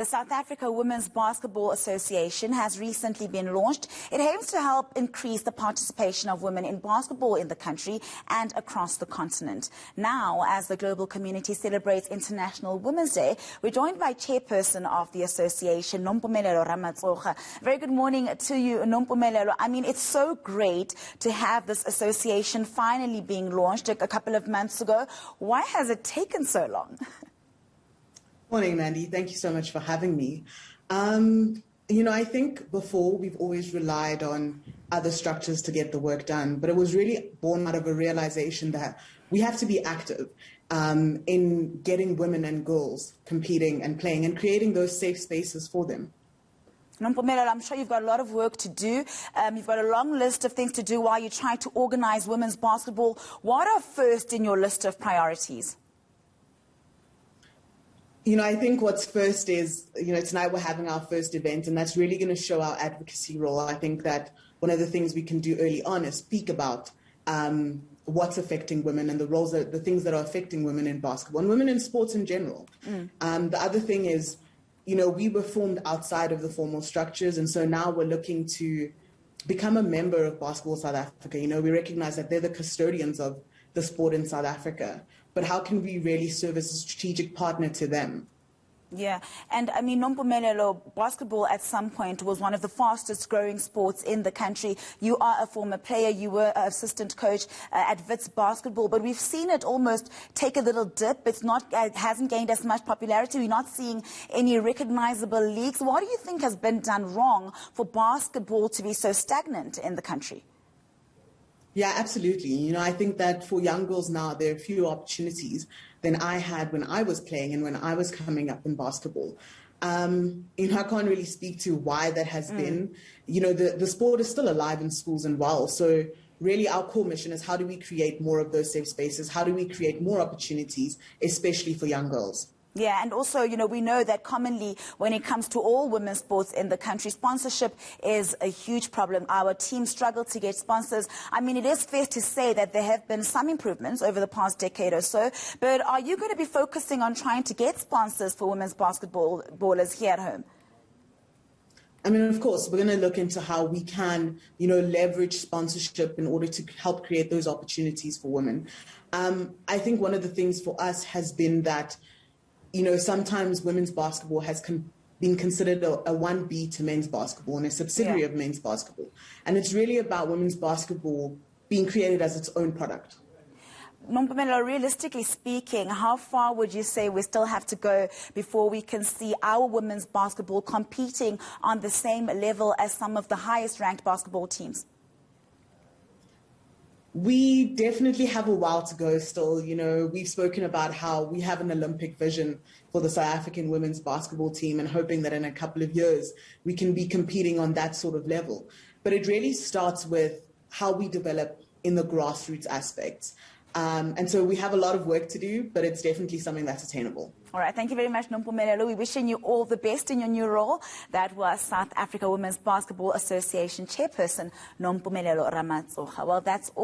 The South Africa Women's Basketball Association has recently been launched. It aims to help increase the participation of women in basketball in the country and across the continent. Now, as the global community celebrates International Women's Day, we're joined by Chairperson of the association, Nompumelelo Ramatsoga. Very good morning to you, Nompumelelo. I mean, it's so great to have this association finally being launched a couple of months ago. Why has it taken so long? Morning, Nandi. Thank you so much for having me. I think before we've always relied on other structures to get the work done, but it was really born out of a realization that we have to be active in getting women and girls competing and playing and creating those safe spaces for them. Nompumelelo, I'm sure you've got a lot of work to do. You've got a long list of things to do while you try to organize women's basketball. What are first in your list of priorities? I think what's first is, tonight we're having our first event, and that's really going to show our advocacy role. I think that one of the things we can do early on is speak about what's affecting women and the things that are affecting women in basketball and women in sports in general. The other thing is, we were formed outside of the formal structures, and so now we're looking to become a member of Basketball South Africa. We recognize that they're the custodians of the sport in South Africa, but how can we really serve as a strategic partner to them? Yeah, and I mean, Nompumelelo, basketball at some point was one of the fastest growing sports in the country. You are a former player, you were an assistant coach at Wits Basketball, but we've seen it almost take a little dip. It hasn't gained as much popularity. We're not seeing any recognizable leagues. What do you think has been done wrong for basketball to be so stagnant in the country? Yeah, absolutely. I think that for young girls now, there are fewer opportunities than I had when I was playing and when I was coming up in basketball. I can't really speak to why that has been. The sport is still alive in schools and well. So really our core mission is how do we create more of those safe spaces? How do we create more opportunities, especially for young girls? Yeah, and also, we know that commonly when it comes to all women's sports in the country, sponsorship is a huge problem. Our teams struggle to get sponsors. I mean, it is fair to say that there have been some improvements over the past decade or so, but are you going to be focusing on trying to get sponsors for women's basketballers here at home? I mean, of course, we're going to look into how we can, leverage sponsorship in order to help create those opportunities for women. I think one of the things for us has been that sometimes women's basketball has been considered a 1B to men's basketball and a subsidiary of men's basketball. And it's really about women's basketball being created as its own product. Nompumelelo, realistically speaking, how far would you say we still have to go before we can see our women's basketball competing on the same level as some of the highest ranked basketball teams? We definitely have a while to go still. We've spoken about how we have an Olympic vision for the South African women's basketball team and hoping that in a couple of years we can be competing on that sort of level. But it really starts with how we develop in the grassroots aspects. And so we have a lot of work to do, but it's definitely something that's attainable. All right, thank you very much, Nompumelelo. We're wishing you all the best in your new role. That was South Africa Women's Basketball Association Chairperson, Nompumelelo Ramatsoga. Well, that's all.